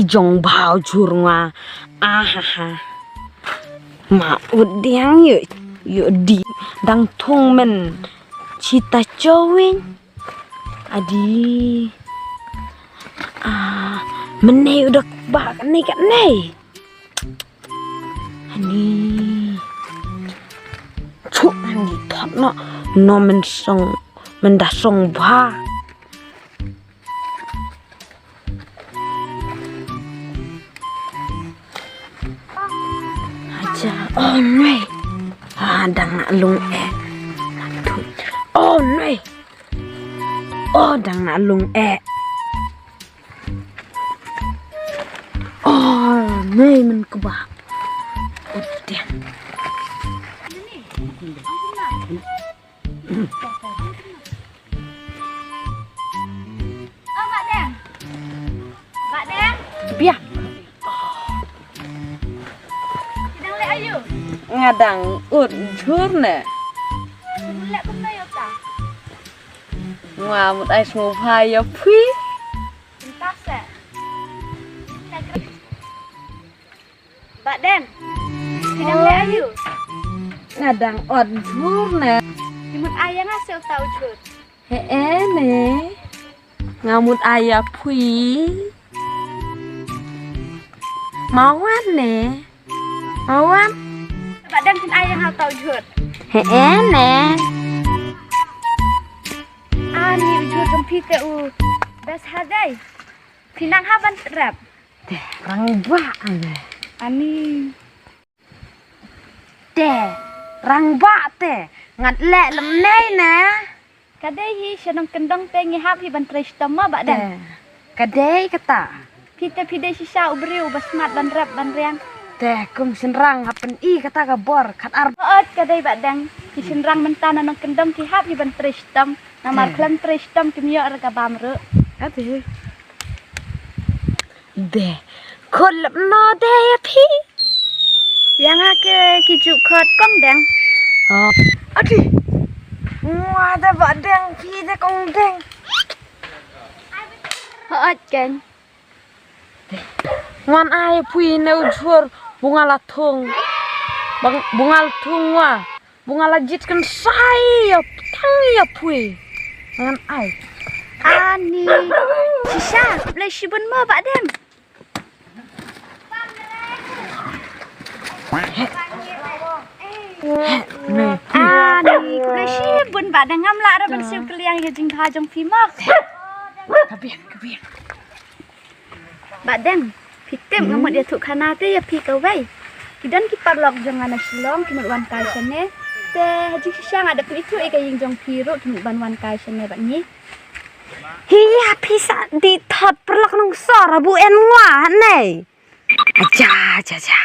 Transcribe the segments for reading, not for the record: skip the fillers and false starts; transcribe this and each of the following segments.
jong bao churwa ha ma udyang yu di dang thong men chita chowin adi mene udah ba kan nei ani chuk ani thot no men da song ba aja noi dang lung noi dang lung nei men keba udah Mak Deng. biar Sedang lek ayu. ngadang jur ne Lek kum na yo ta. một ai small pie ya phi Entah se. Mak Deng. Sedang lek ayu. ngadang jur ne Imut ayah ngasih tahu jut. ne ngamut ayah pui mauan ne mauan Mak Deng kin ayah ngasih tahu jut. ne Ani jut jompi te u. Bes hadai. Pinang haban rap. rang ba Ani rang ba te ngat le lem nei na kadai hi Nongkyndong te ngihap hi ban tres tama Mak Deng. kadai kata Pide sisa ubriu basmat ban rap ban riang. kum senrang hapen i kata kabor kat ar Ot kadai Mak Deng. Ki sinrang mentana Nongkyndong ki hap hi ban tres tam. Namar klan tres tam kimyo ar ka bamru. ati khol no de phi Yang ake kijuk khot kong Deng. ati ada badang phi de kong deng Ot kan. ngan ai pui neu jur bunga la thung bunga la thung wa bunga la jit kan sai ya tang ya pui ngan ai Ani sisa le shibun mo Mak Deng. ne Ani le shibun Mak Deng ngam la ra ban siu keliang ye jing ha jong phi mak. kabian Mak Deng pitem ngamut dia thuk khana te ya phi ka wei. Kidan ki parlok jong ana silong ki wan kai sane. Te haji sisa ngada phi thu e ka ying jong phi ro ki ban wan kai sane bat ni. hiya pisa di thot perlak Nongsor bu en wa nei aja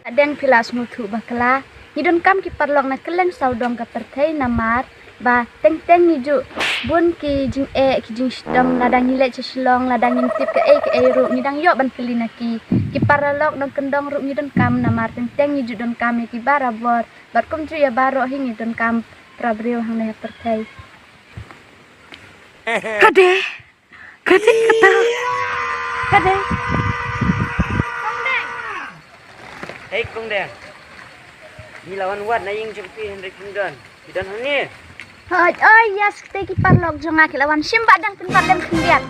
Mak Deng pilas mutu bakala. Hidon kam ki parlok na keleng saudong ka perthai namar ba teng ni ju bun ki jing ki jing stam ladang ni le silong ladang ngintip ke ru ni dang yo ban pelina ki paralok Nongkyndong ru ni don kam namar teng ni ju don kam ki barabor bat kum ju ya baro hingi don kam prabriu hang na perthai. kade kata Hei Kong Deng. Ni lawan wat na ying jempi Nongkyndong. Kidan hani. Oi yes te ki parlok jong aki lawan sim badang pun badang kendiat.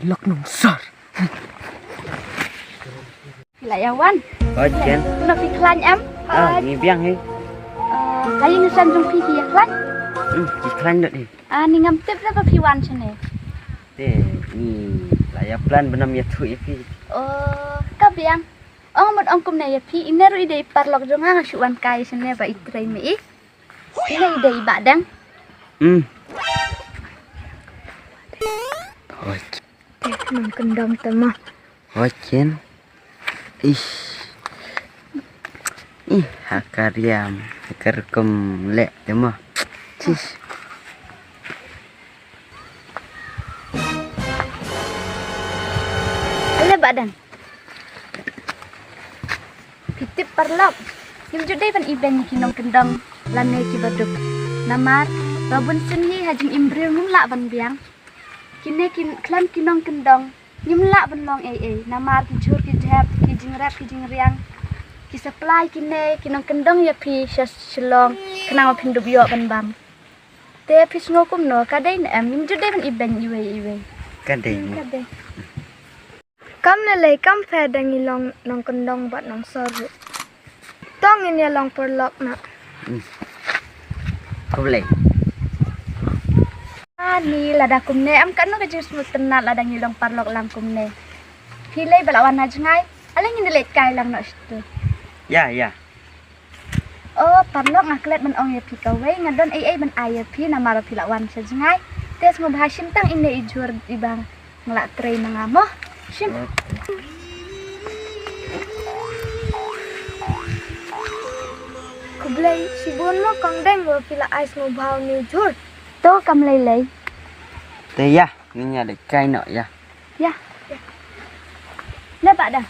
perlak Nongsor Kilayawan. Ojen. Nak iklan am. Ni biang he. Kayu nusan jong pi ki iklan. Iklan dot ni. Ni ngam tip la pa piwan sane. Ni laya plan benam ya tu ipi. Ka biang. Ong mot ong kum na ya pi ineru ide parlok jong nga suwan kai sane ba itrai mi. Ina ide badang. Nongkyndong tema. Ojen. Hakariam. Hakarkum lek tema. Cis. Ale badan. Pitip parlok. Yung judai pan iben ki Nongkyndong lane ki baduk. Namar babun sunhi hajing imbril ngum la ban biang. Kini klan Nongkyndong nyumla benlong namar ki jur ki jab ki jing rap ki jing riang ki supply kini Nongkyndong ya pi shalong kenang pindup yo ban bam te pi ngokum no kadai na am jude ban iben iwe Kadai. Kam na lay kam fe dangi long Nongkyndong bat Nongsor. Tong ini long Paralok na. Kau boleh. Ni lada kumne am kan no kajus mutenat lada ngilong Paralok lang kumne. Pilay balawan na jngai alang indelet kai lang no stu. Ya. Oh Paralok ngaklet man ong ya pi kawai ngadon ban aya pi na mara pilawan sa jngai. Tes ngobhasim tang ine ijur ibang ngelak tray nangamo. Sim. Kublay si bun mo kang deng mo pila ais mo bhaw ni jur. To kam lay. Teh ya, ini ada kai no ya. Ya. Dapat dah.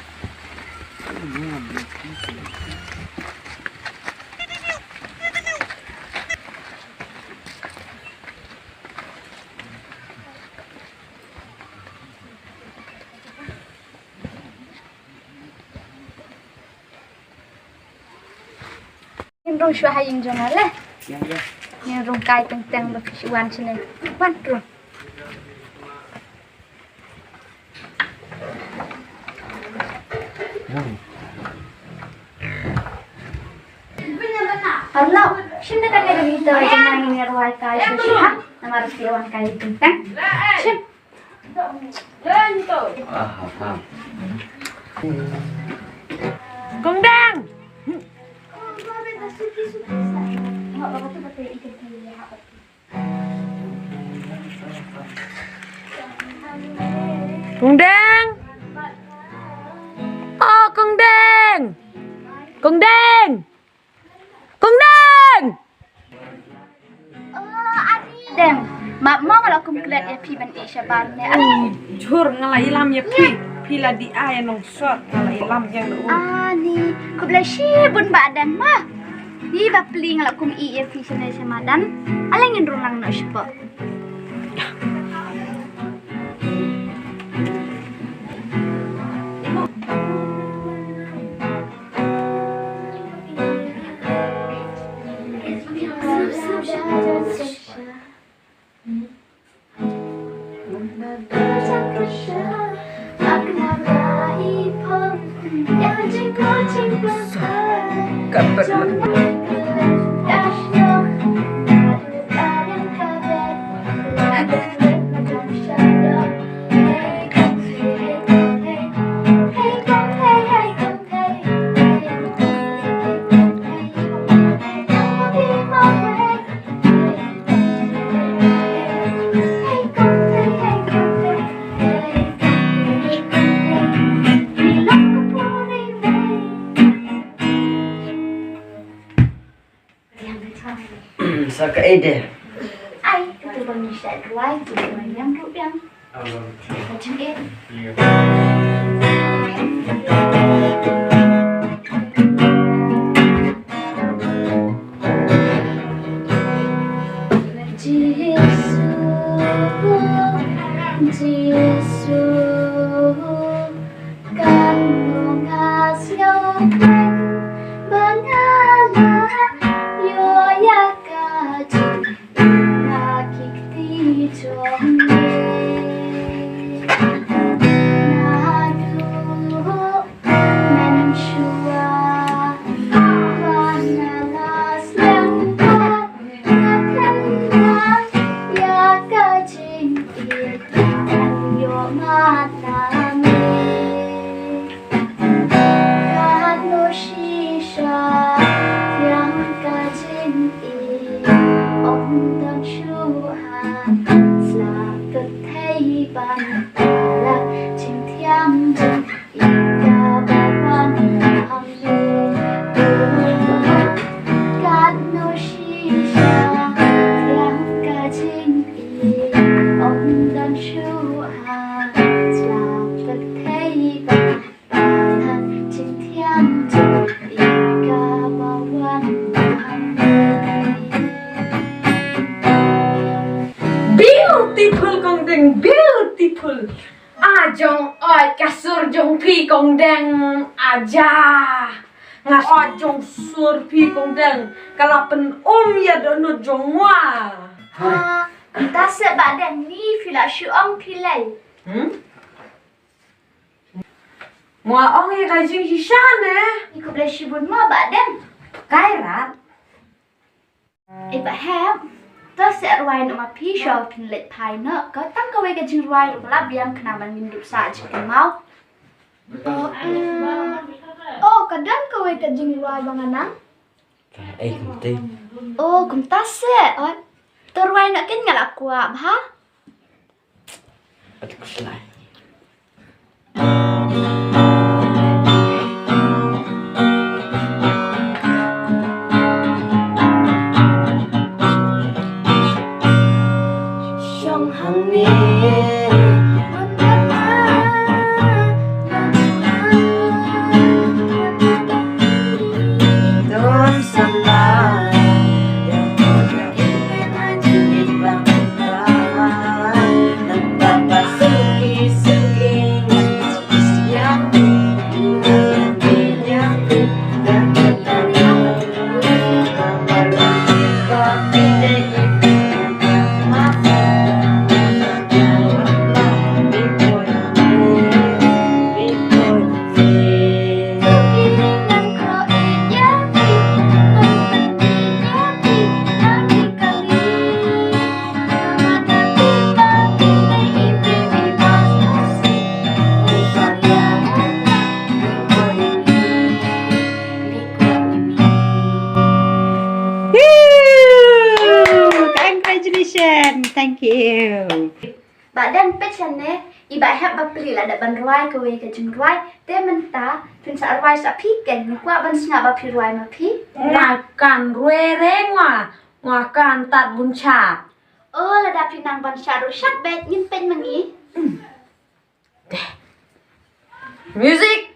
Rung shua haying jonga le. Ya. Ni rung kai teng ba wan chene. Wan rung. Paralok, sini kan ada gitu jangan ini ruai kai susah. Nama harus wan kai teng. Sim. Faham. Nongkyndong. Nongkyndong. Oh, Nongkyndong. Nongkyndong. Nongkyndong. Dem, mak mau kalau aku melihat ya pi ban isya ban ne. Jur ngalai lam ya pila di aya Nongsor ngalai lam yang lu. Ni, aku bela si bun badan mah. Ni ba peli kalau aku i ya pi sana sama dan alengin rulang no siapa. Saka ide. Ai, kita bang isya ruai, kita bang yang rupiang. Macam ni. deng beautiful. Ajong oi kasur jong pi kong deng aja. Ngas ajong sur pi kong deng kalapen ya donut jong wa. Ta se ba den ni phila shu ong philai. Mua ong ya kajing hisane. Iku boleh shibun mo ba den. Kairat. Ba have. Ta se rwai no ma pi shaw pin let pai no. Ko tam ko we ka jing rwai ro la biang kena man min dup sa chi mau. Oh, kadang kau ke jing luar banganang. Kunti. Oh, kum ta se. Oh, to rwai no ken ngal aku ha. At kuslay. Thank you. Ba dan pe chane iba have ba pli la da ban rwai ko we ka jing rwai te men ta pin sa rwai sa pi ken ni kwa ban snga ba pi rwai ma pi. Makan ruere ngwa kan tat bun cha. Oh la da pi nang ban sha ro shat bet ngin pen mangi. Music.